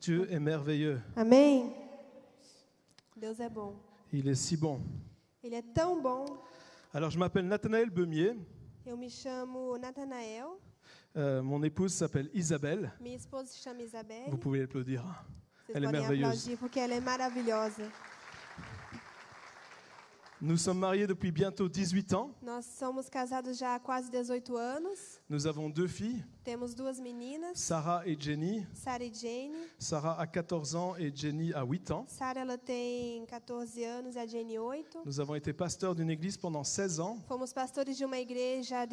Dieu est merveilleux. Amém? Deus é bom. Il est si bon. Ele é tão bom. Alors, je m'appelle Nathanaël Beumier. Eu me chamo Nathanael. Mon épouse s'appelle Isabelle. Minha esposa se chama Isabelle. Vous pouvez l'applaudir. Vocês Elle est podem merveilleuse. aplaudir porque ela é maravilhosa. Nous sommes mariés depuis bientôt 18 ans. Nós somos casados já há quase 18 anos. Nous avons 2 filles, Temos 2 meninas, Sarah et Jenny. Sarah e Jenny. Sarah a 14 ans et Jenny a 8 ans. Sarah ela tem 14 anos e a Jenny 8. Nous avons été pasteurs d'une église pendant 16 ans. Fomos pastores de uma igreja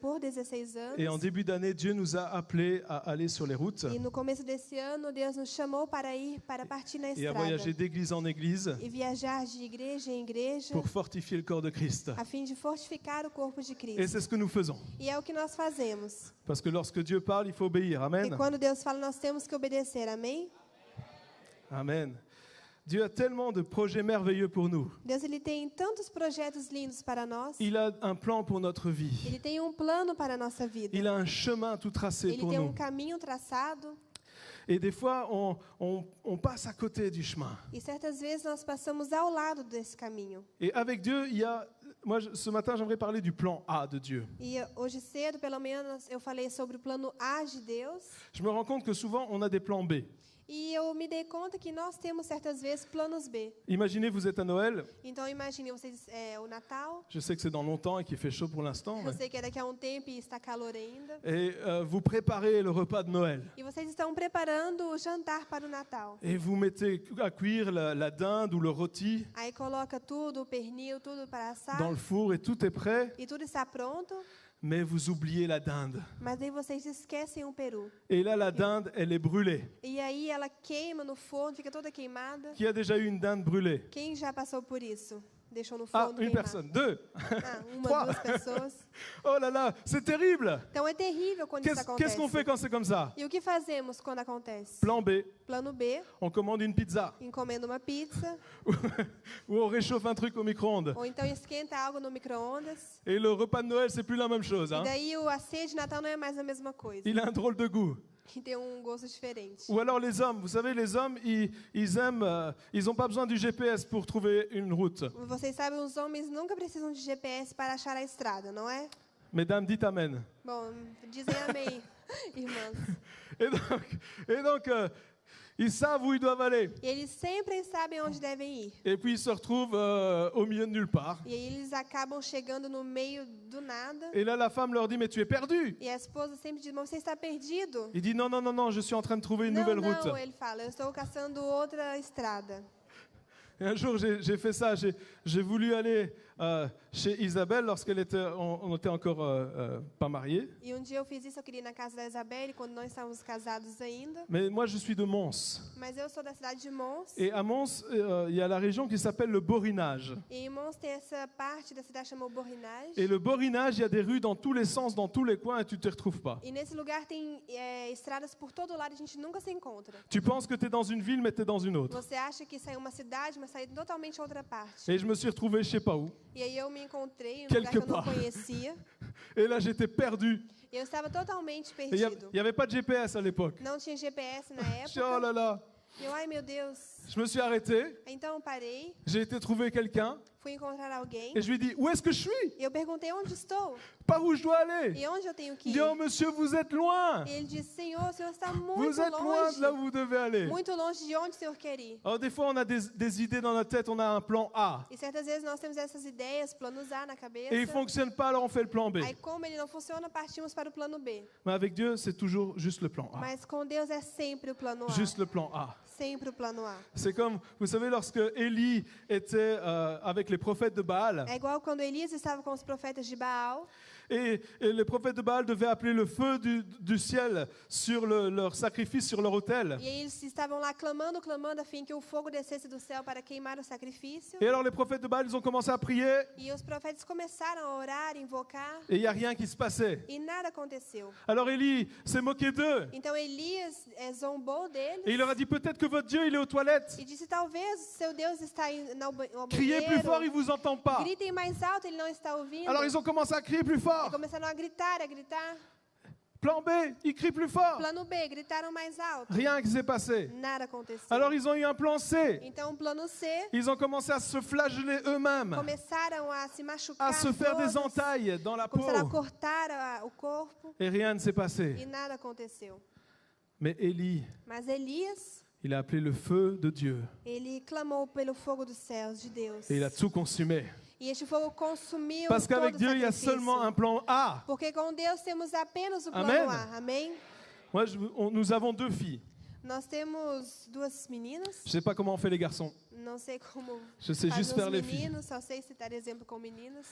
por 16 anos. Et en début d'année, Dieu nous a appelés à aller sur les routes E no começo desse ano, Deus nos chamou para partir na et à estrada. voyager d'église en église E viajar de igreja em igreja, pour fortifier le corps de Christ. a fim de fortificar o corpo de Et Cristo. c'est ce que nous faisons. E é o que nós fazemos. Parce que lorsque Dieu parle, il faut obéir. E Amen. quando Deus fala, nós temos que obedecer. Amém? Amen. Dieu a tellement de projets merveilleux pour nous. Deus ele tem tantos projetos lindos para nós. Il a un plan pour notre vie. Ele tem um plano para a nossa vida. Il a un chemin tout tracé Ele pour tem nous. caminho traçado. Et des fois, on passe à côté du chemin. E certas vezes nós passamos ao lado desse caminho. Et avec Dieu, il y a... Moi, ce matin, j'aimerais parler du plan A de Dieu. E hoje cedo, pelo menos, eu falei sobre o plano A de Deus. Je me rends compte que souvent, on a des plans B. E eu me dei conta que nós temos certas vezes planos B. Imaginez, vous êtes à Noël. Então imagine vocês o Natal. Je sais que c'est dans longtemps et qu'il fait chaud pour l'instant. Eu sei que é daqui a um tempo e está calor ainda. Et vous préparez le repas de Noël. E vocês estão preparando o jantar para o Natal. Et vous mettez à cuire la dinde ou le rôti Aí coloca tudo, o pernil, tudo para assar. dans le four et tout est prêt. E tudo está pronto. Mais vous oubliez la dinde. Mas aí vocês esquecem o peru. Et là, la dinde, elle est brûlée. E aí ela queima no forno, fica toda queimada. Qui a déjà eu une dinde brûlée? Quem já passou por isso? Deixou no Ah, forno une queimar. personne, 2. Ah, uma, 3. 2 pessoas. Oh là là, c'est terrible. Então é terrível quando isso acontece. Qu'est-ce qu'on fait quand c'est comme ça? E o que fazemos quando acontece? Plan B, Plano B, on commande une pizza. encomenda uma pizza, Ou on réchauffe un truc au micro-ondes. ou então esquenta algo no micro-ondas. Et le repas de Noël, c'est plus la même chose. E Hein? daí a ceia de Natal não é mais a mesma coisa. Il a un drôle de goût. E tem um gosto diferente. Ou alors les hommes, vous savez, les hommes, ils aiment, ils n'ont pas besoin du GPS pour trouver une route. Vocês sabem, os homens nunca precisam de GPS para achar a estrada, não é? Mesdames, dites Amen. Bom, dizem amém, irmãs. Et donc ils savent où ils doivent aller. E eles sempre sabem onde devem ir. Et puis ils se retrouvent au milieu de nulle part. E aí eles acabam chegando no meio do nada. Et là, la femme leur dit, mais tu es perdu. E a esposa sempre diz, mas você está perdido? Il dit, non, non, non, non, je suis en train de trouver une Não, nouvelle não, route. ele fala, eu estou caçando outra estrada. Et un jour, j'ai fait ça. J'ai voulu aller chez Isabelle lorsqu'elle était, on était encore pas mariés. E dia eu fiz isso, eu queria ir na casa da Isabelle, quando nós estávamos casados ainda. Mais moi, je suis de Mons. Mas eu sou da cidade de Mons. Et à Mons, il y a la région qui s'appelle le Borinage. E em Mons tem essa parte da cidade chamada Borinage. Et le Borinage, il y a des rues dans tous les sens, dans tous les coins, et tu ne te retrouves pas. E nesse lugar tem estradas por todo lado, a gente nunca se encontra. Tu penses que tu es dans une ville, mais tu es dans une autre. Você acha que isso é uma cidade, mas sai totalmente outra parte. Et je me suis retrouvé je sais pas où. E aí eu me encontrei em um Quelque lugar que eu não part. conhecia. Et là, j'étais perdu. E eu estava totalmente Et il perdido. n'y avait pas de GPS à l'époque. Não tinha GPS na Je dis, oh là época. là. E eu, ai meu Deus. Je me suis arrêté. Então eu parei, J'ai été trouver quelqu'un. fui encontrar alguém. Et je lui ai dit, où est-ce que je suis? E eu perguntei onde estou Par où je dois aller? e onde eu tenho que Il ir. dit, oh monsieur, vous êtes loin. E ele disse, Senhor, o Senhor está muito Vous êtes loin de là où longe. vous devez aller. Muito longe de onde o Senhor quer ir. Alors des fois, on a des idées dans notre tête, on a un plan A. E certas vezes nós temos essas ideias, planos A na cabeça. Et il ne fonctionne pas, alors on fait le plan B. Aí como ele não funciona, partimos para o plano B. Mais avec Dieu, c'est toujours juste le plan A. Mas com Deus é sempre o plano A. Juste le plan A. Sempre o plano A. C'est comme, vous savez, lorsque Élie était avec les prophètes de Baal, É igual quando Elias estava com os profetas de Baal. et les prophètes de Baal devaient appeler le feu du ciel sur leur sacrifice, sur leur autel. E aí eles estavam lá clamando, clamando, a fim que o fogo descesse do céu para queimar o sacrifício. Et alors les prophètes de Baal, ils ont commencé à prier, E os profetas começaram a orar, invocar, et il n'y a rien qui se passait. e nada aconteceu. Alors Élie s'est moqué d'eux, Então Elias zombou deles et il leur a dit, peut-être que votre Dieu, il est aux toilettes. e disse, talvez seu Deus está no Criez plus fort, il banheiro. ne vous entend pas. Gritem mais alto, ele não está ouvindo. Alors ils ont commencé à crier plus E fort. começaram a gritar, a gritar. Plan B, il crie plus fort. Plano B, gritaram mais alto. Rien qui s'est passé. Nada aconteceu. Alors ils ont eu un plan C. Então, plano C, Ils ont commencé à se flageller eux-mêmes, começaram a se machucar à se faire des todos, entailles dans la peau. começaram a cortar o corpo Et rien ne s'est e passé. nada aconteceu. Mais Élie, Mas Elias, il a appelé le feu de Dieu. ele clamou pelo fogo dos céus de Deus. Et il a tout consumé. E este fogo consumiu Parce todo qu'avec o Dieu, il y a sacrifício. seulement un plan A. Porque com Deus temos apenas o plano Amen. A. Amém? Moi, nous avons 2 filles. Nós temos 2 meninas. Je ne sais pas comment on fait les garçons. Não sei como Je sais juste fazer faire os les filles. meninos, só sei citar exemplo com meninas.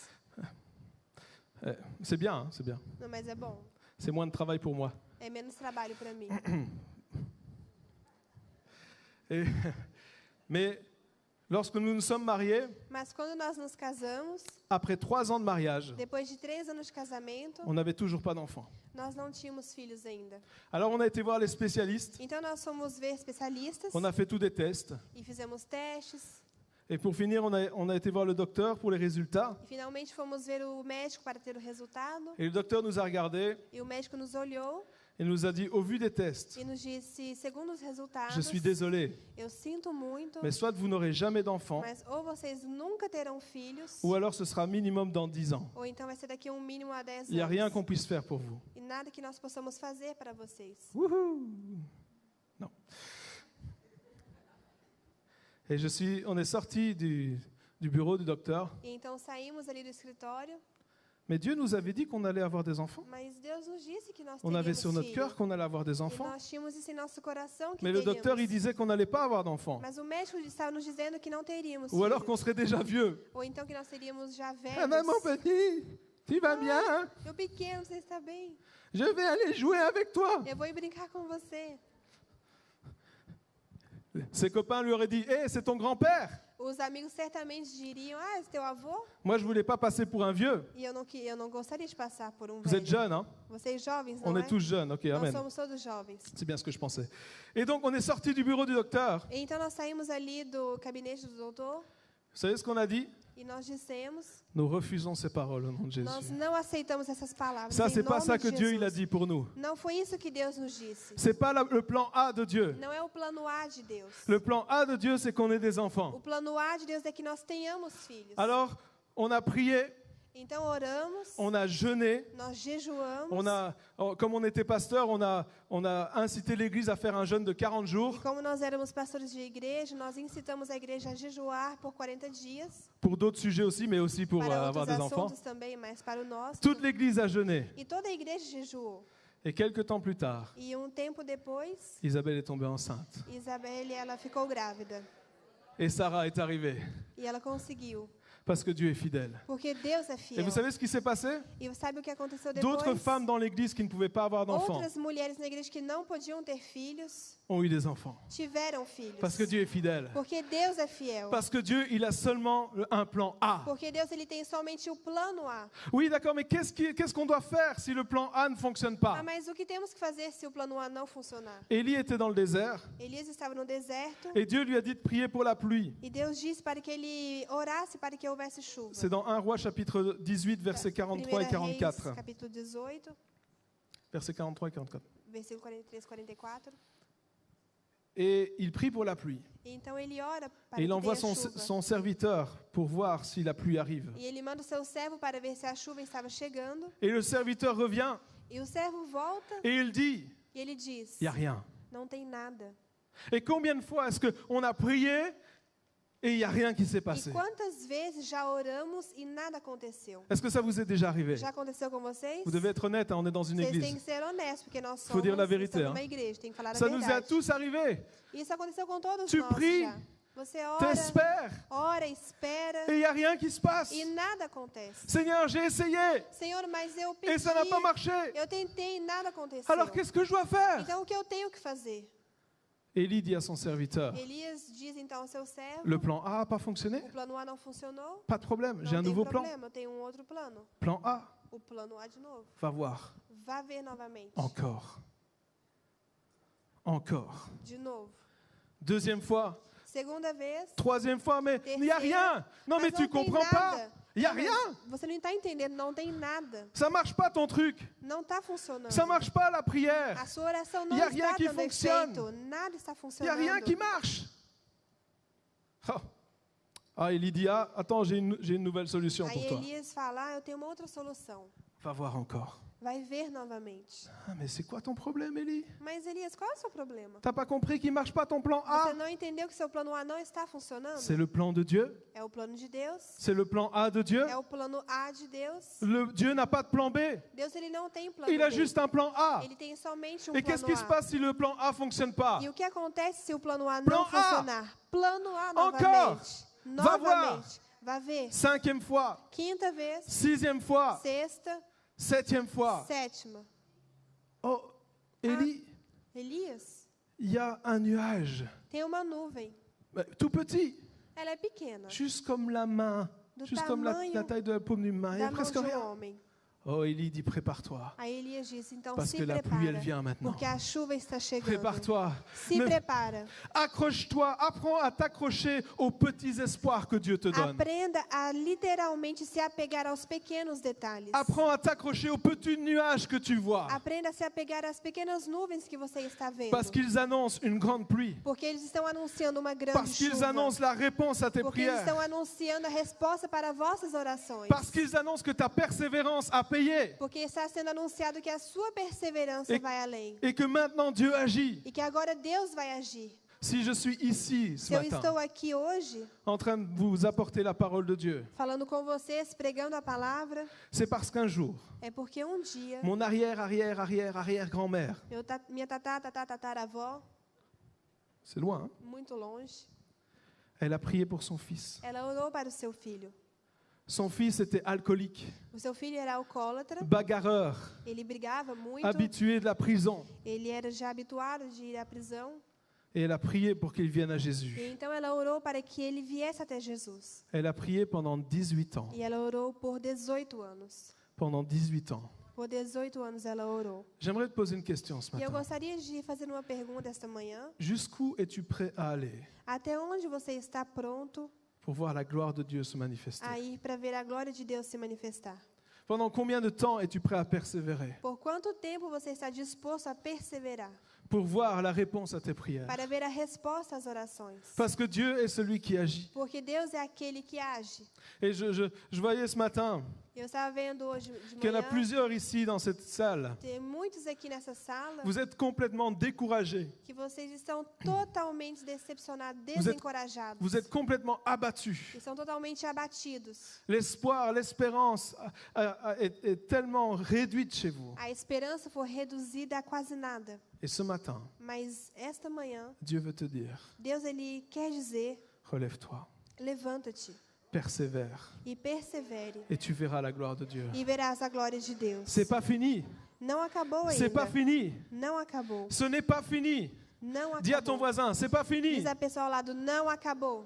C'est bien, hein, c'est bien. Não, mas é bom. C'est moins de travail pour moi. É menos trabalho para mim. Mais lorsque nous nous sommes mariés, Mas quando nós nos casamos, après 3 ans de mariage, depois de 3 anos de casamento, on n'avait toujours pas d'enfants. nós não tínhamos filhos ainda. Alors on a été voir les spécialistes, Então nós fomos ver especialistas on a fait tous des tests. e fizemos testes. Et pour finir, on a été voir le docteur pour les résultats. E finalmente fomos ver o médico para ter o resultado. Et le docteur nous a regardés E o médico nos olhou et nous a dit, au vu des tests, e nos disse, segundo os resultados, je suis désolé, eu sinto muito, mais soit vous n'aurez jamais d'enfants, mas ou vocês nunca terão filhos, ou alors ce sera minimum dans 10 ans. ou então vai ser daqui a um mínimo a 10 Il n'y a rien anos. qu'on puisse faire pour vous. E nada que nós possamos fazer para vocês. Wouhou! Non. Et on est sorti du bureau du docteur. E então saímos ali do escritório, Mais Dieu nous avait dit qu'on allait avoir des enfants. mas Deus nos disse que nós On avait teríamos sur notre filho. cœur qu'on allait avoir des E enfants. nós tínhamos isso em nosso coração que Mais le docteur, il teríamos. disait qu'on n'allait pas avoir d'enfants. Mas o médico estava nos dizendo que não teríamos Ou alors filhos. qu'on serait déjà vieux. Ou então que nós seríamos já Ah ben, mon velhos. petit, tu vas bien? Meu pequeno, você está bem? Je vais aller jouer avec toi. Eu vou ir brincar com você. Ses copains lui auraient dit, hé, c'est ton grand-père. Os amigos certamente diriam, ah, esse teu avô? Moi, je voulais pas passer pour un vieux. E eu não gostaria de passar por um Vous êtes velho. jeunes, hein? Vocês jovens, não On é? est tous jeunes, ok, Nós amen. somos todos jovens. C'est bien ce que je pensais. Et donc, on est sorti du bureau du docteur. E então nós saímos ali do gabinete do doutor Vous savez ce qu'on a dit? e nós dissemos, Nous refusons ces paroles au nom de Jésus. nós não aceitamos essas palavras. Ça, em c'est pas nome ça de que Dieu il a Jesus. dit pour nous. Não foi isso que Deus nos disse. C'est pas le plan A de Dieu. Não é o plano A de Deus. Le plan A de Dieu, c'est qu'on ait des O enfants. plano A de Deus é que nós tenhamos filhos. Alors, on a prié, Então oramos, on a jeûné, nós jejuamos. comme on était pasteur, on a incité l'Église à faire un jeûne de 40 jours E como nós éramos pastores de igreja, nós incitamos a igreja a jejuar por 40 dias. pour d'autres sujets aussi, mais aussi pour Para avoir outros des enfants. assuntos também, mas para o nosso. Toute l'Église a jeûné. E toda a igreja jejuou. Et quelques temps plus tard, E tempo depois, Isabelle est tombée enceinte. Isabelle, ela ficou grávida. Et Sarah est arrivée. E ela conseguiu. Parce que Dieu est fidèle. Porque Deus é Et fiel. vous savez ce qui s'est passé? E sabe o que aconteceu depois? D'autres femmes dans l'Église qui ne pouvaient pas avoir d'enfants Outras mulheres na igreja que não podiam ter filhos, ont eu des enfants. tiveram filhos. Parce que Dieu est fidèle. Porque Deus é fiel. Parce que Dieu, il a seulement un plan A. Porque Deus ele tem somente o plano A. Oui, d'accord, mais qu'est-ce qu'on doit faire si le plan A ne fonctionne pas? Ah, mas o que temos que fazer se o plano A não funcionar? Élie était dans le désert Elias estava no deserto et Dieu lui a dit de prier pour la pluie. e Deus disse para que ele orasse para que houvesse chuva. C'est dans 1 Roi chapitre 18, versets 43 et 1 44. Reis, capítulo 18, Versets 43 et 44. versículo 43, 44. Et il prie pour la pluie. E então ele ora para Et il que envoie tenha son, chuva. son serviteur pour voir si la pluie arrive. E ele manda o seu servo para ver se a chuva estava chegando. Et le serviteur revient E o servo volta et il dit, e ele diz, il n'y a rien. não tem nada. Et combien de fois est-ce qu'on a prié et il n'y a rien qui s'est E passé? quantas vezes já oramos e nada aconteceu? Est-ce que ça vous est déjà arrivé? Já aconteceu com vocês? Vous devez être honnête, hein, on est dans une Vocês têm église. que ser honestos, porque nós Faut dire la somos vérité, estamos hein. numa igreja, tem que falar a Ça nous est à verdade. tous arrivé. Isso aconteceu com todos Tu nós pries, já. Você ora, T'espères ora, espera et il n'y a rien qui se passe. e nada acontece. Seigneur, j'ai essayé Senhor, mas eu et pedi, ça n'a pas marché. eu tentei e nada aconteceu. Alors qu'est-ce que je dois faire? Então o que eu tenho que fazer? Élie dit à son serviteur, Elias diz então ao seu servo, le plan A n'a pas fonctionné? o plano A não funcionou, Pas de problème, j'ai não un tem nouveau plan. problema, eu tenho outro plano. Plan A, O plano A de novo. va voir. Vá ver novamente. Encore. Encore. De novo. Deuxième fois, Segunda vez. Troisième fois, mais il n'y a rien. Non, mais Mas tu não tem comprends pas. nada. Il n'y a Não, mas rien. Você não está entendendo, não tem nada. Ça marche pas ton truc. Não está funcionando. Ça marche pas la prière. A sua oração não Y a rien está qui dando fonctionne. efeito. Nada está Il n'y a funcionando. rien qui marche. Oh. Ah, Élie dit, ah, attends, j'ai une nouvelle solution pour Aí toi. Elias fala, eu tenho uma outra solução. Va voir encore. Vai ver novamente. Ah, mais c'est quoi ton problème, Élie? Mas Elias, qual é o seu problema? T'as pas compris qu'il marche pas ton plan Você A? não entendeu que seu plano A não está funcionando? C'est le plan de Dieu. É o plano de Deus. C'est le plan A de Dieu. É o plano A de Deus. Dieu n'a pas de plan B. Deus ele não tem plano Il a B. juste un plan A. Ele tem somente Et qu'est-ce plano qui se A. passe si le plan A fonctionne pas? E o que acontece se o plano A Plan não A. funcionar? Plano A Encore. novamente. Va voir. Novamente. Vai ver. Cinquième fois, Quinta vez. sixième fois, Sexta. septième fois. Sétima. Oh, Élie, Elias, il y a un nuage, tem uma nuvem. tout petit, Ela é pequena. juste comme la main, Do juste comme tamanho la taille de la paume d'une main. Il n'y da a mão presque de rien. homem. Oh, Élie dit, prépare-toi, Aí Elias disse, então parce se que la pluie, elle prepara, vient maintenant. porque a chuva está chegando. Prépare-toi. Se Ne- prepara. Accroche-toi, apprends à t'accrocher aux petits espoirs que Dieu te donne. Aprenda a literalmente se apegar aos pequenos detalhes. Apprends à t'accrocher aux petits nuages que tu vois, Aprenda a se apegar às pequenas nuvens que você está vendo. parce qu'ils annoncent une grande pluie, Porque eles estão anunciando uma grande parce qu'ils chuva. annoncent la réponse à tes Porque eles prières, estão anunciando a resposta para vossas orações. parce qu'ils annoncent que ta persévérance a payé Porque está sendo anunciado que a sua perseverança E- vai além. et que maintenant Dieu agit. E que agora Deus vai agir. Si je suis ici ce Se eu matin, estou aqui hoje, en train de vous apporter la parole de Dieu, falando com vocês, pregando a palavra, c'est parce qu'un jour, é porque um dia, mon arrière-arrière-arrière-arrière-grand-mère, minha tataravó, c'est loin, hein, muito longe, elle a prié pour son fils. ela orou para o seu filho. Son fils était alcoolique, O seu filho era alcoólatra, bagarreur, ele brigava muito, habitué de la prison. ele era já habituado de ir à prisão. Et elle a prié pour qu'il vienne à E Jésus. então ela orou para que ele viesse até Jesus. Elle a prié pendant 18 ans. E ela orou por 18 anos. Pendant 18 ans. Por 18 anos ela orou. J'aimerais te poser une question ce E eu matin. gostaria de fazer uma pergunta esta manhã. Jusqu'où es-tu prêt à aller Até onde você está pronto pour voir la gloire de Dieu se manifester? a ir para ver a glória de Deus se manifestar? Pendant combien de temps es-tu prêt à persévérer Por quanto tempo você está disposto a perseverar pour voir la réponse à tes prières? para ver a resposta às orações? Parce que Dieu est celui qui agit. Porque Deus é aquele que age. Et je voyais ce matin Eu estava vendo hoje de qu'il y en a manhã, plusieurs ici dans cette salle. tem muitos aqui nessa sala Vous êtes complètement découragés. que vocês estão totalmente decepcionados, Vous êtes- desencorajados. Vous êtes complètement abattus. E são totalmente abatidos. L'espoir, l'espérance est tellement réduite chez vous. A esperança foi reduzida a quase nada. Et ce matin, Mas esta manhã, Dieu veut te dire, Deus ele quer dizer: relève-toi, levanta-te persévère, e persevere et tu verras la gloire de Dieu. e verás a glória de Deus. C'est pas fini. Não acabou C'est pas ainda. fini. Não acabou. Ce n'est pas fini. Não Dis à ton acabou. voisin, c'est pas fini. Diz a pessoa ao lado: não acabou.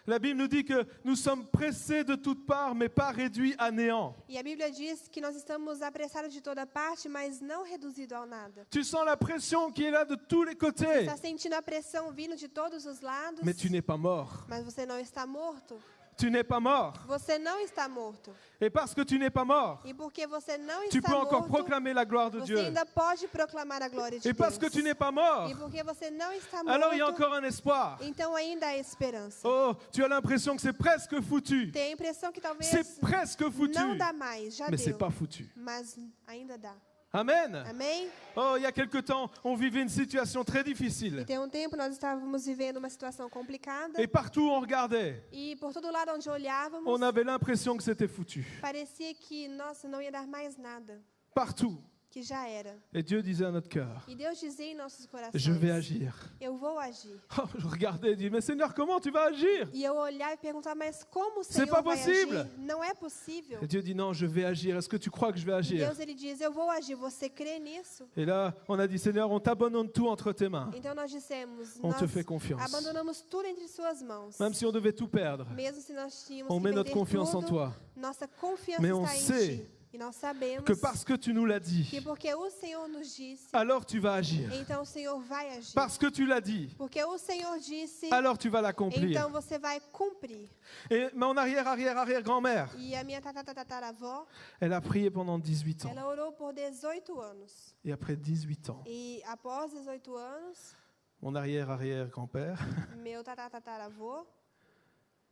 La Bible nous dit que nous sommes pressés de toutes parts, mais pas réduits à néant. E a Bíblia diz que nós estamos apressados de toda parte, mas não reduzido ao nada. Tu sens la pression qui est là de tous les côtés, Está sentindo a pressão vindo de todos os lados, mais tu n'es pas mort. mas você não está morto. Tu n'es pas mort. Você não está morto. Et parce que tu n'es pas mort, E porque você não tu está peux encore morto, proclamer la gloire de você Dieu. ainda pode proclamar a glória de Et parce Deus. que tu n'es pas mort, E porque você não está alors il y a morto, encore un espoir. então ainda há esperança. Oh, tu as l'impression que c'est presque foutu. Tem a impressão que talvez C'est presque foutu. não dá mais, já Mais c'est deu, pas foutu. mas ainda dá. Amen. Amém? Oh, il y a quelque temps, on vivait une situation très difficile. E tem um tempo nós estávamos vivendo uma situação complicada Et partout où on regardait, e por todo lado onde olhávamos, on avait l'impression que c'était foutu. parecia que, nossa, não ia dar mais nada, Partout. que já era. Et Dieu disait à notre cœur, E Deus dizia em nossos corações: je vais agir. eu vou agir. Oh, je regardais et dis, mais Seigneur, comment tu vas agir? E eu olhava e perguntava: mas como o C'est Senhor pas vai possible. agir? Não é possível. Et Dieu dit, non, je vais agir. Est-ce que tu crois que je vais E agir? Deus ele diz: eu vou agir. Você crê nisso? Et là, on a dit, Seigneur, on t'abandonne tout entre tes mains. Então nós dissemos: On nós te fait confiance. abandonamos tudo entre suas mãos. Même si on devait tout perdre, Mesmo se nós tínhamos on que met notre perder confiance en tudo, toi. nossa confiança Mais on está em sait Ti. E nós sabemos que parce que tu nous l'as que dit, porque o Senhor nos disse, alors tu vas agir. então o Senhor vai agir. Parce que tu l'as dit, Porque o Senhor disse, alors tu vas l'accomplir. então você vai cumprir. Et mon arrière-arrière-arrière-grand-mère, E a minha tataravó, elle a prié pendant 18 ans. ela orou por 18 anos. Et après 18 ans, E após 18 anos, mon arrière-arrière-grand-père meu tataravô,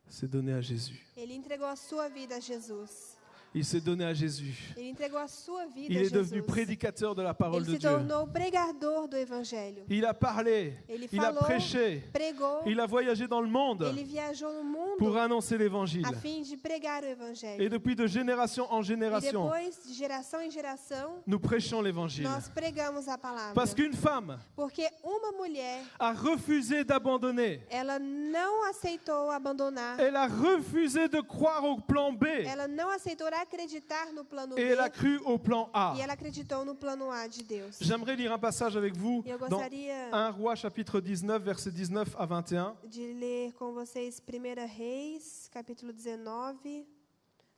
s'est donné à Jésus. ele entregou a sua vida a Jesus. Il s'est donné à Jésus. Ele entregou a sua vida Il a est devenu Jesus. prédicateur de la parole Ele de se Dieu. tornou pregador do Evangelho. Il a parlé, Ele il a falou, prêché, pregou, il a voyagé dans le monde ele viajou no mundo pour annoncer l'évangile. a fim de pregar o Et Evangelho. depuis de génération en E génération, depois, de geração em geração, nous prêchons l'évangile. nós pregamos a palavra. Parce qu'une femme Porque uma mulher, a refusé d'abandonner. ela não aceitou abandonar, Elle a refusé de croire au plan B. ela não aceitou acreditar no plano B, Et elle a cru au plan A. e ela acreditou no plano A de Deus. J'aimerais lire un passage avec vous Eu dans gostaria 1 Roi chapitre 19, versets 19 à 21. de ler com vocês 1 Reis, capítulo 19,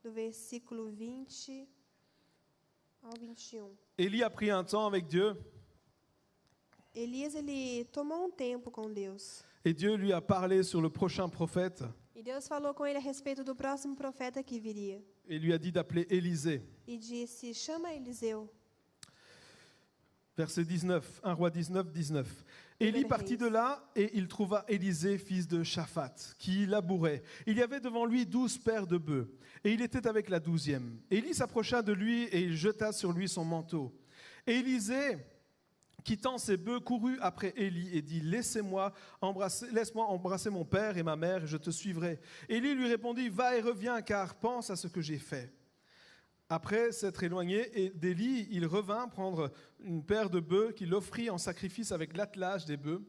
do versículo 20 ao 21. Élie a pris un temps avec Dieu Elias, ele tomou tempo com Deus. et Dieu lui a parlé sur le prochain prophète E Deus falou com ele a respeito do próximo profeta que viria. et lui a dit d'appeler Élisée. E disse, chama Eliseu. Verset 19, 1 Roi 19, 19. Élie partit de là et il trouva Élisée, fils de Shaphat, qui labourait. Il y avait devant lui 12 paires de bœufs et il était avec la 12e. Élie s'approcha de lui et il jeta sur lui son manteau. Élisée, quittant ses bœufs, courut après Élie et dit, laisse-moi embrasser mon père et ma mère et je te suivrai. Élie lui répondit, va et reviens car pense à ce que j'ai fait. Après s'être éloigné d'Élie, il revint prendre une paire de bœufs qu'il offrit en sacrifice avec l'attelage des bœufs.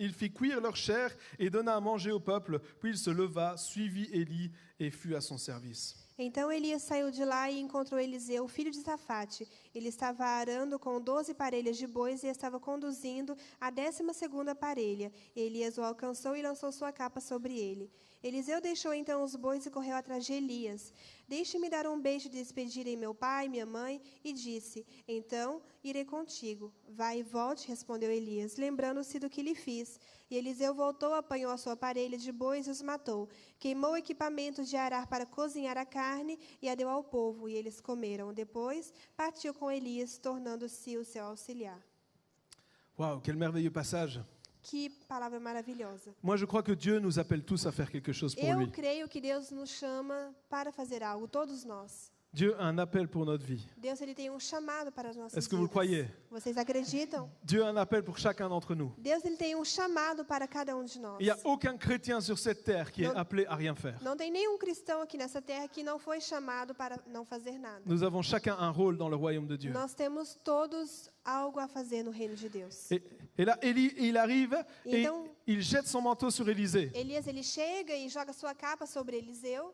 Il fit cuire leur chair et donna à manger au peuple, puis il se leva, suivit Élie et fut à son service. Então Elias saiu de lá e encontrou Eliseu, filho de Safate. Ele estava arando com 12 parelhas de bois e estava conduzindo a 12ª parelha. Elias o alcançou e lançou sua capa sobre ele. Eliseu deixou então os bois e correu atrás de Elias. Deixe-me dar um beijo de despedida em meu pai e minha mãe. E disse, então irei contigo. Vai e volte, respondeu Elias, lembrando-se do que lhe fiz. E Eliseu voltou, apanhou a sua parelha de bois e os matou. Queimou o equipamento de arar para cozinhar a carne e a deu ao povo, e eles comeram. Depois partiu com Elias, tornando-se o seu auxiliar. Waouh, quel merveilleux passage! Que palavra maravilhosa. Moi, je crois que Dieu nous appelle tous à faire quelque chose pour Eu lui. creio que Deus nos chama para fazer algo, todos nós. Dieu a un appel pour notre vie. Deus ele tem um chamado para as nossas Est-ce que vous le vidas. croyez? Vocês acreditam? Dieu a un appel pour chacun d'entre nous. Deus ele tem um chamado para cada um de nós. Il n'y a aucun chrétien sur cette terre qui est Non. appelé à rien faire. Não tem nenhum cristão aqui nessa terra que não foi chamado para não fazer nada. Nous avons chacun un rôle dans le royaume de Dieu. Nós temos todos algo a fazer no reino de Deus. Et là, Élie, il arrive et Então- il jette son manteau sur Élisée. Elias ele chega e joga sua capa sobre Eliseu.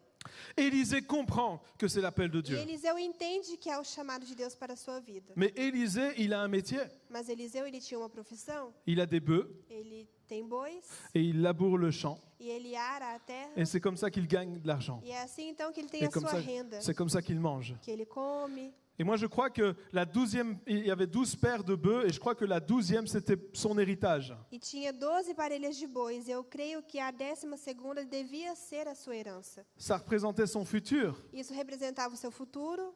Élisée comprend que c'est l'appel de E Dieu. Eliseu entende que é o chamado de Deus para a sua vida. Mais Élisée, il a un métier. Mas Eliseu ele tinha uma profissão. Il a des bœufs Ele tem bois et il laboure le champ. e ele ara a terra. Et c'est comme ça qu'il gagne de l'argent. E é assim então que ele tem Et a comme sua ça, renda. c'est comme ça qu'il mange. Que ele come. Et moi, je crois que il y avait 12 paires de bœufs et je crois que la 12e, c'était son héritage. E tinha 12 parelhas de bois. Eu creio que a 12ª devia ser a sua herança. Ça représentait son futur. Isso representava o seu futuro.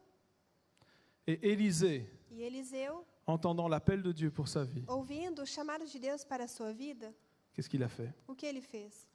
Et Élisée, E Eliseu, entendant l'appel de Dieu pour sa vie, ouvindo o chamado de Deus para a sua vida, qu'est-ce qu'il a fait? o que ele fez?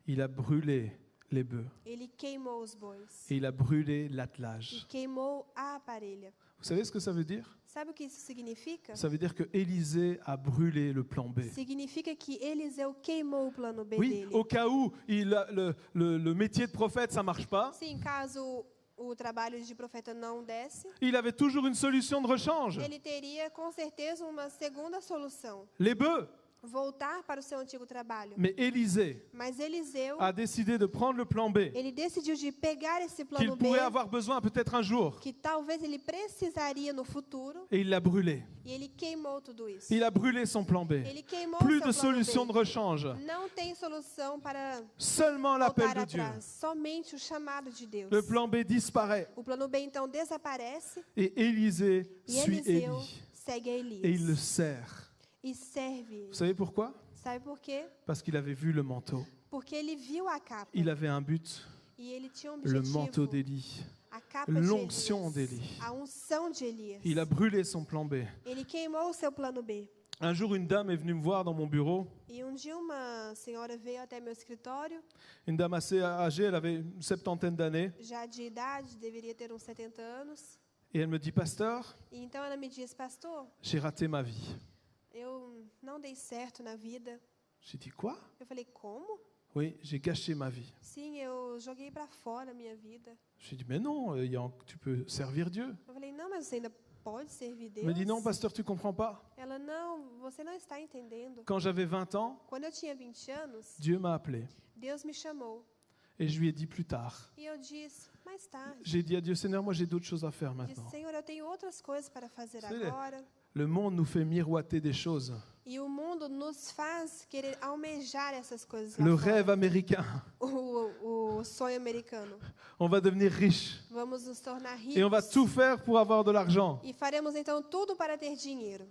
Il a brûlé les bœufs Ele queimou os bois. et il a brûlé E l'attelage. queimou a parelha. Vous savez ce que ça veut dire? Sabe o que isso significa? Ça veut dire que Élisée a brûlé le plan B. Significa que Eliseu queimou o plano B Oui, dele. au cas où le métier de prophète, ça marche pas, Sim, caso o trabalho de profeta não desse, il avait toujours une solution de rechange. ele teria com certeza uma segunda solução. Les bœufs. voltar para o seu antigo trabalho. Mais Élisée Mas Eliseu, a décidé de prendre le plan B, ele decidiu de pegar esse qu'il plano B, pourrait avoir besoin peut-être un jour, que talvez ele precisaria no futuro, et il l'a brûlé. e ele queimou tudo isso. Il a brûlé son plan B. Ele queimou Plus seu de plano solution de B. rechange, Não tem solução para seulement l'appel voltar de Dieu. atrás, somente o chamado de Deus. Le plan B disparaît O plano B então desaparece et Élisée e suit Eliseu Élie segue a et il le Elias sert. e serve ele. Vous savez pourquoi? Sabe por quê? Parce qu'il avait vu le manteau. Porque ele viu a capa Il avait un but, e ele tinha um le manteau objetivo, d'Élie. a capa de l'onction Elias, d'Élie. a unção de Elias. Il a brûlé son plan B. Ele queimou o seu plano B. Un jour, une dame est venue me voir dans mon bureau. E dia uma senhora veio até meu escritório, Une dame assez âgée, elle avait une septantaine d'années. já de idade, deveria ter uns 70 anos. Et elle me dit, pasteur, E então ela me disse, pastor, j'ai raté ma vie. eu não dei certo na vida. J'ai dit, quoi? Eu falei, como? Oui, j'ai gâché ma vie. Sim, eu joguei para fora a minha vida. J'ai dit, mais non, tu peux servir Dieu. Eu falei, não, mas você ainda pode servir Deus? Elle me dit, non, pasteur, tu comprends pas. Ela, não, você não está entendendo. Quand j'avais 20 ans, Quando eu tinha 20 anos, Dieu m'a appelé. Deus me chamou. Et je lui ai dit plus tard. E eu disse, mais tarde. J'ai dit à Dieu, Seigneur, moi j'ai d'autres choses à faire Disse, maintenant. Senhor, eu tenho outras coisas para fazer Sei. agora. Le monde nous fait miroiter des choses. E o mundo nos faz querer almejar essas coisas Le lá fora. rêve américain. O sonho americano. On va devenir riche. Vamos nos tornar Et on va ricos. tout faire pour avoir de l'argent. E faremos então tudo para ter dinheiro.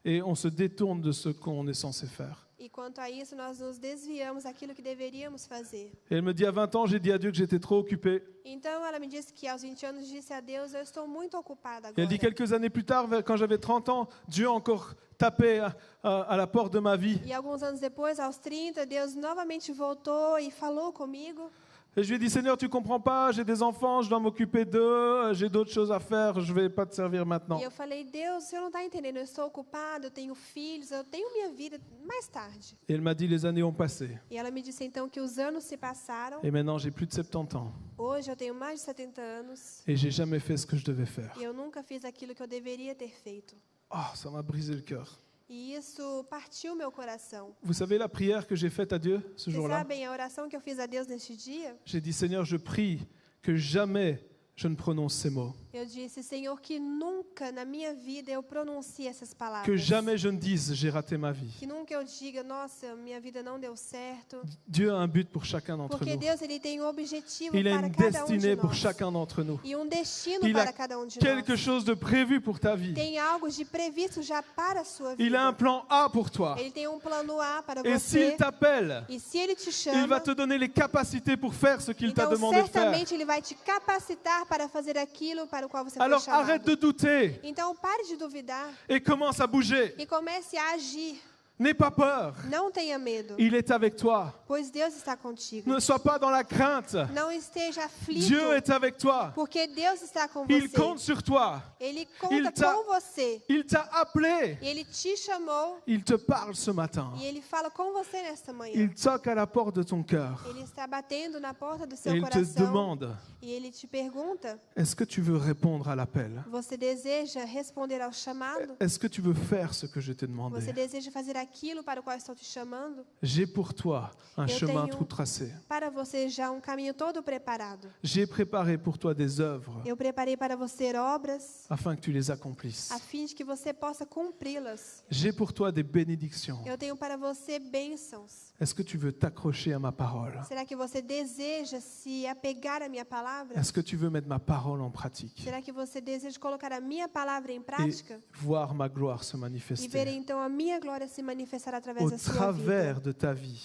Et on se détourne de ce qu'on est censé faire. E quanto a isso, nós nos desviamos daquilo que deveríamos fazer. Et elle me dit, à 20 ans, j'ai dit à Dieu que j'étais trop occupé. Então ela me disse que aos 20 anos disse a Deus, eu estou muito ocupada Et agora. elle dit, quelques années plus tard, quand j'avais 30 ans, Dieu a encore tapé à la porte de ma vie. E alguns anos depois, aos 30, Deus novamente voltou e falou comigo. Et je lui ai dit, Seigneur, tu comprends pas, j'ai des enfants, je dois m'occuper d'eux, j'ai d'autres choses à faire, je vais pas te servir maintenant. E eu falei, Deus, o senhor não está entendendo, eu estou ocupada, eu tenho filhos, eu tenho minha vida mais tarde. Et elle m'a dit, les années ont passé. E ela me disse então que os anos se passaram. Et maintenant, j'ai plus de 70 ans. Hoje eu tenho mais de 70 anos Et j'ai jamais fait ce que je devais faire. e eu nunca fiz aquilo que eu deveria ter feito. Oh, ça m'a brisé le cœur. E isso partiu meu coração. Vous savez la prière que j'ai faite à Dieu ce Vocês jour-là? sabem a oração que eu fiz a Deus neste dia? J'ai dit, Seigneur, je prie que jamais je ne prononce ces mots. Eu disse, Senhor, que nunca na minha vida eu pronuncie essas palavras. Que jamais je ne dise, j'ai raté ma vie. Que nunca eu diga, nossa, minha vida não deu certo. Dieu a un but pour chacun d'entre Porque nous. Deus ele tem um objetivo Il a para une cada destinée de pour nós. chacun d'entre nous. E um destino Il a para cada de quelque nós. chose de prévu pour ta vie. Tem algo de previsto já para a sua vida. Il a un plan A pour toi. Ele tem um plano A para Et você. s'il t'appelle, E se ele te il chama, va te donner les capacités pour faire ce qu'il t'a então demandé de faire. certamente ele vai te capacitar para fazer aquilo para o qual você Alors foi chamado. arrête de douter Então pare de duvidar et commence à bouger. e comece a agir. N'aie pas peur. Não tenha medo, Il est avec toi. pois Deus está contigo. Ne sois pas dans la crainte. Não esteja aflito, Dieu est avec toi. porque Deus está com Il você. compte sur toi. Ele Il conta t'a- com você. Il t'a appelé. Ele te chamou Il te parle ce matin. e ele fala com você nesta manhã. Il toque à la porte de ton cœur. Ele está batendo na porta do Et seu il te coração demande, e ele te pergunta: est-ce que tu veux répondre à l'appel? você deseja responder ao chamado? Est-ce que tu veux faire ce que je t'ai demandé? Você deseja fazer aquilo para o qual estou te chamando? J'ai pour toi un Eu chemin tenho tout tracé. para você já um caminho todo preparado. J'ai préparé pour toi des œuvres Eu preparei para você obras afin que tu les accomplisses. a fim de que você possa cumpri-las. J'ai pour toi des bénédictions. Eu tenho para você bênçãos. Est-ce que tu veux t'accrocher à ma parole? Será que você deseja se apegar à minha palavra? Est-ce que tu veux mettre ma parole en pratique Será que você deseja colocar a minha palavra em et prática? voir ma gloire se E ver manifester então a minha glória se manifestar através au da sua travers vida. de ta vie?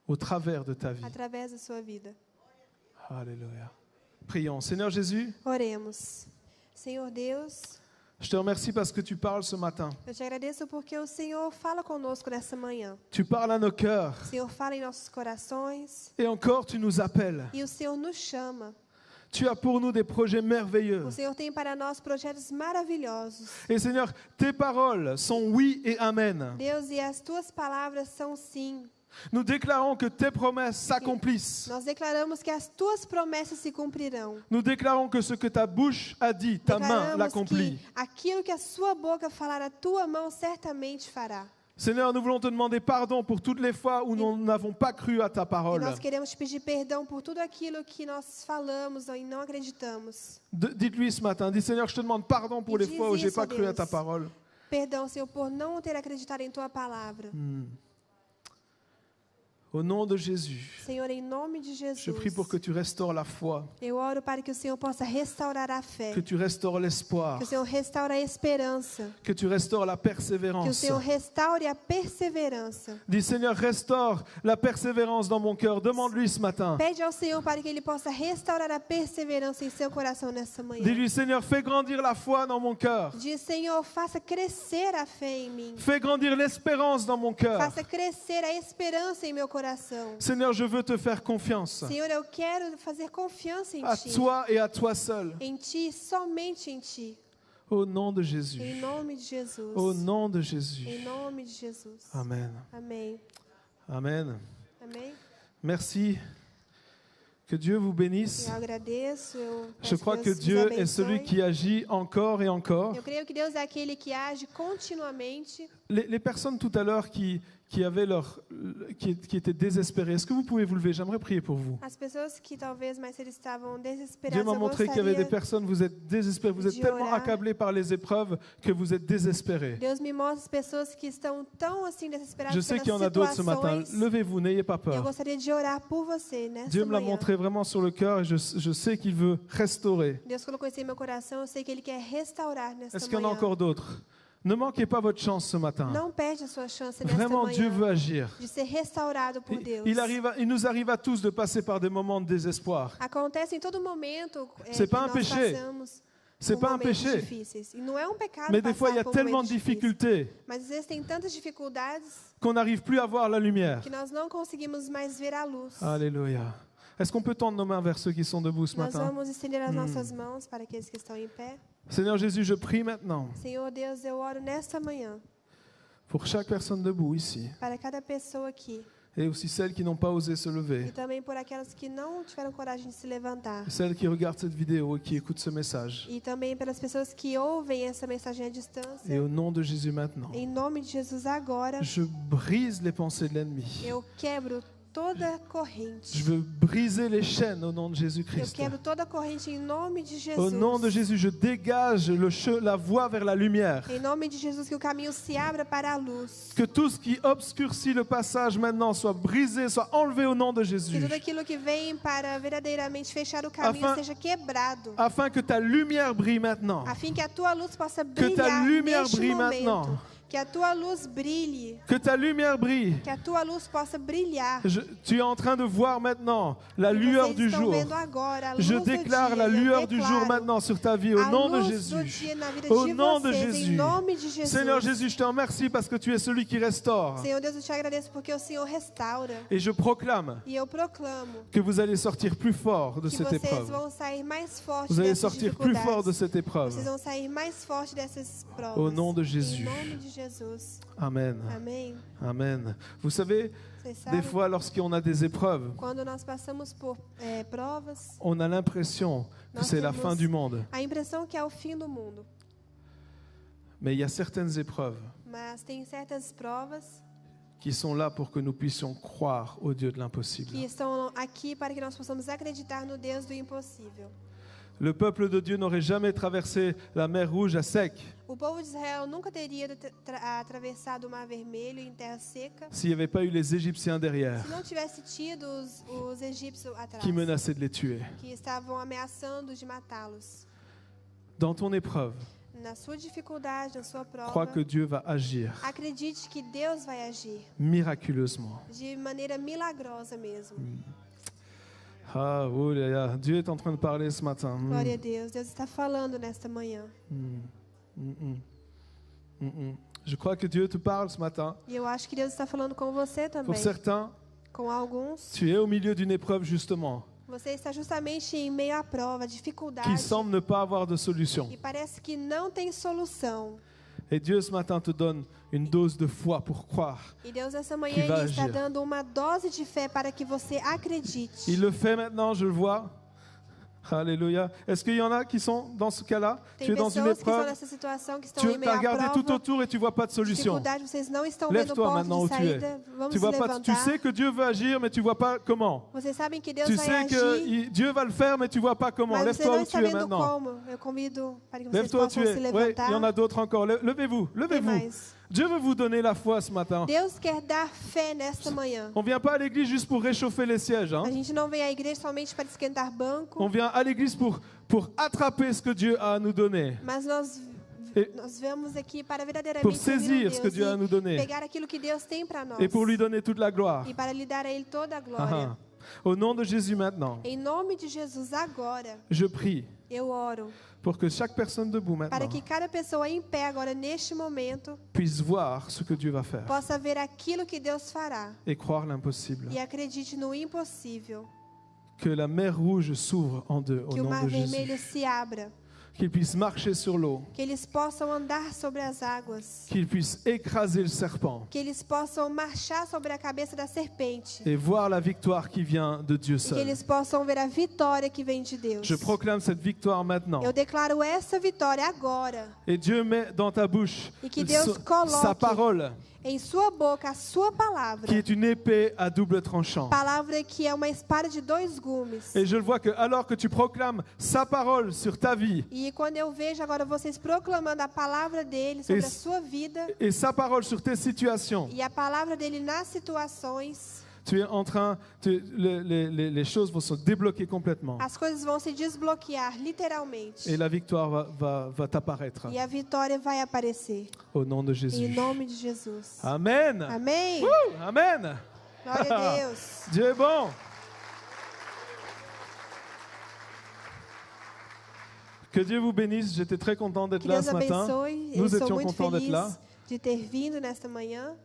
Au travers de ta vie. Através da sua vida. Alléluia. Prions. Seigneur Jésus, Oremos. Senhor Deus, je te remercie parce que tu parles ce matin. eu te agradeço porque o Senhor fala conosco nessa manhã. Tu parles à nos cœurs. O Senhor fala em nossos corações Et encore, tu nous appelles. e o Senhor nos chama. Tu as pour nous des projets merveilleux. O Senhor tem para nós projetos maravilhosos. Et Seigneur, tes paroles sont oui et amen. Deus, e as tuas palavras são sim. Nous déclarons que tes promesses s'accomplissent. Nós declaramos que as tuas promessas se cumprirão. Nous déclarons que ce que ta bouche a dit, ta main Declaramos l'accomplit. que aquilo que a sua boca falar, a tua mão certamente fará. Seigneur, nous voulons te demander pardon pour toutes les fois où nous n'avons pas cru à ta E parole. nós queremos te pedir perdão por tudo aquilo que nós falamos e não acreditamos. Dites-lui ce matin, dis Seigneur, je te demande pardon pour les Dis fois où j'ai isso, pas cru à Deus. ta parole. Perdão, Senhor, por não ter acreditado em tua palavra. Au nom de Jésus, Senhor, em nome de Jesus, je prie pour que tu restaures la foi, eu oro para que o Senhor possa restaurar a fé, que tu restaures l'espoir, que o Senhor restaure a esperança, que tu restaures la que o persévérance. Senhor restaure a perseverança. Dis Seigneur, restaure la persévérance dans mon cœur. Demande-lui ce matin. Pede ao Senhor para que Ele possa restaurar a perseverança em seu coração nessa manhã. Dis-lui Seigneur, fais grandir la foi dans mon cœur. Diz, Senhor, faça crescer a fé em mim. Fais grandir l'espérance dans mon cœur. Faça crescer a esperança em meu coração. Seigneur, je veux te faire confiance. Senhor, eu quero fazer confiança em À Ti. toi et à toi seul. Em Ti, somente em Ti. Au nom de Jésus. Em nome de Jesus. Au nom de Jésus. Em nome de Jesus. Amen. Amém. Amen. Amém. Merci. Que Dieu vous bénisse. Eu agradeço. Je crois que Dieu est celui qui agit encore et encore. Eu creio que Deus é aquele que age continuamente. Les personnes tout à l'heure qui étaient désespérées, est-ce que vous pouvez vous lever? J'aimerais prier pour vous. As pessoas que talvez mais eles estavam Dieu desesperadas, m'a eu montré qu'il y avait des gostaria. personnes, vous êtes désespérés, vous êtes de tellement orar. accablés par les épreuves que vous êtes désespérés. Deus me mostra as pessoas que estão tão assim desesperadas Je sais qu'il y en pelas a d'autres ce matin. situações. Levez-vous, n'ayez pas Eu peur. gostaria de orar por você nessa Dieu me l'a manhã. montré vraiment sur le cœur et je sais qu'il veut restaurer. Deus colocou isso em meu coração, eu sei que Ele quer restaurar nessa Est-ce qu'il y en a manhã. encore d'autres? Ne manquez pas votre chance ce matin. Não perde a sua chance nessa Vraiment, Dieu veut manhã agir. de ser restaurado por Deus. Il nous arrive à tous de passer par des moments de désespoir. Acontece em todo momento C'est que pas un nós péché. passamos C'est por pas un momentos péché. difíceis. E não é um pecado Mais des fois, il y a passar por tellement de momentos difíceis. difficultés Mas às vezes tem tantas dificuldades qu'on n'arrive plus à voir la lumière. que nós não conseguimos mais ver a luz. Alléluia. Est-ce qu'on peut tendre nos mains vers ceux qui sont debout ce Nós matin? vamos estender as nossas mãos para aqueles que estão em pé. Seigneur Jésus, je prie maintenant Senhor Deus, eu oro nesta manhã pour chaque personne debout ici para cada pessoa aqui et aussi celles qui n'ont pas osé se e lever, também por aquelas que não tiveram coragem de se levantar. celles qui regardent cette vidéo et qui écoutent ce message. E também pelas pessoas que ouvem essa mensagem à distância. Et au nom de Jésus maintenant, Em nome de Jesus, agora, je brise les pensées de l'ennemi. eu quebro toda corrente. Je veux briser les chaînes au nom de Eu Jésus-Christ. quebro toda corrente em nome de Au Jesus. nom de Jésus, je dégage la voie vers la lumière. Em nome de Jesus, que o caminho se abra para a luz. Que tout ce qui obscurcit le passage maintenant soit brisé, soit enlevé au nom de Que Jésus. tudo aquilo que vem para verdadeiramente fechar o caminho Afin- seja quebrado. Afin que ta lumière brille maintenant. A fim que a tua luz possa Que ta brilhar lumière neste brille momento. maintenant. Que a tua luz brilhe. Que ta lumière brille. Que a tua luz possa brilhar. Tu es en train de voir maintenant la E lueur vocês du estão jour. vendo agora a luz Je do déclare dia. la Eu lueur du jour declaro maintenant sur ta vie au a nom de luz do Jésus. dia na vida Au de nom de vocês, Jésus. em nome de Jesus. Seigneur Jésus, je te remercie parce que tu es celui qui restaure. Senhor Deus, eu te agradeço porque o Senhor restaura. Et je proclame E eu proclamo que vous allez sortir plus fort de que cette vocês épreuve. vão sair mais fortes Vous allez dessas sortir plus fort de dificuldades. cette épreuve. Vocês vão sair mais fortes dessas provas. Au nom de Jésus. Em nome de Jesus. Amen. Amém. Amen. Vous savez, Vocês des sabem, fois, lorsqu'on a des épreuves, quando nós passamos por provas, on a l'impression que Nós c'est la temos- fin du monde. a impressão que é o fim do mundo. Mais il y a certaines épreuves Mas tem certas provas qui sont là pour que nous puissions croire au Dieu de l'impossible. que estão aqui para que nós possamos acreditar no Deus do impossível. Le peuple de Dieu n'aurait jamais traversé la mer Rouge à sec O povo de Israel nunca teria atravessado o Mar Vermelho em terra seca s'il n'y avait pas eu les Égyptiens derrière se não tivesse tido os egípcios atrás, qui menaçaient de les tuer. que estavam ameaçando de matá-los. Dans ton épreuve, Na sua dificuldade, na sua crois prova, que Dieu va agir acredite que Deus vai agir miraculeusement. de maneira milagrosa mesmo. Ah, oh là là, Dieu est en train de parler ce matin. Glória a Deus. Deus está falando nesta manhã. Je crois que Dieu te parle ce matin. E eu acho que Deus está falando com você também. Pour certains, Com alguns, tu es au milieu d'une épreuve justement você está justamente em meio à prova, dificuldade, qui semble ne pas avoir de solution. e parece que não tem solução. Et Dieu ce matin te donne une dose de foi pour croire. E Deus nessa manhã Que vai Ele está agir. dando uma dose de fé para que você acredite. Il le fait maintenant, je le vois. Alléluia. Est-ce qu'il y en a qui sont dans ce cas-là? Tem Tu es dans une pessoas que estão épreuve, nessa situação, que estão tu em meio as à regardé tout prova, autour et tu vois pas de solution. dificuldade, vocês não estão vendo Lève-toi ponto maintenant où de tu es. saída. Vamos Tu se vois pas, tu levantar. sais que Dieu veut agir, mais tu vois pas comment. Vocês sabem que Deus Tu vai sais que agir, Dieu va le faire, mais tu vois pas comment. mas você Lève-toi não où está tu es vendo maintenant. como. Eu convido para que vocês Lève-toi où tu possam se es. Oui, levantar. il y en a d'autres encore. Levez-vous, Tem levez-vous. mais. Dieu veut vous donner la foi ce matin. Deus quer dar fé nesta manhã. On vient pas à l'église juste pour réchauffer les sièges. Hein. A gente não vem à igreja somente para esquentar banco, On vient à l'église pour attraper ce que Dieu a à nous donner. mas nós Et- vamos aqui para verdadeiramente Pour servir saisir a ce que Deus Dieu a à nous donner. e pegar aquilo que Deus tem para nós Et pour lui donner toute la gloire. e para lhe dar a Ele toda a Ah, glória. ah. Au nom de Jésus maintenant, Em nome de Jesus, agora, je prie eu oro pour que chaque personne debout para maintenant que cada pessoa em pé agora, neste momento, puisse voir ce que Dieu va faire possa ver aquilo que Deus fará et croire l'impossible. e acredite no impossível, Que la mer rouge s'ouvre en deux au que o nom mar de vermelho Jésus. se abra, Qu'ils puissent marcher sur l'eau, que eles possam andar sobre as águas, qu'ils puissent écraser le serpent que eles possam marchar sobre a cabeça da serpente et voir la victoire qui vient de Dieu e que seul. eles possam ver a vitória que vem de Deus. Je proclame cette victoire maintenant. Eu declaro essa vitória agora. Et Dieu met dans ta bouche E que Deus coloque sa parole, em sua boca a sua palavra, qui est une épée à double tranchant. palavra que é uma espada de dois gumes. Et je le vois que alors que tu proclames sa parole sur ta vie E quando eu vejo agora vocês proclamando a palavra dele sobre a sua vida et sa parole sur tes situations, e a palavra dele nas situações, tu es en train, les choses vont se débloquer complètement. as coisas vão se desbloquear literalmente. Et la victoire va t'apparaître E a vitória vai aparecer. au nom de Em Jésus. nome de Jesus. Amen. Amém? Amen. Glória a Deus. Dieu est bon. Que Dieu vous bénisse. J'étais très content d'être Que là Deus ce matin. abençoe. Nous Eu sou étions muito contents d'être feliz là. de ter vindo nesta manhã.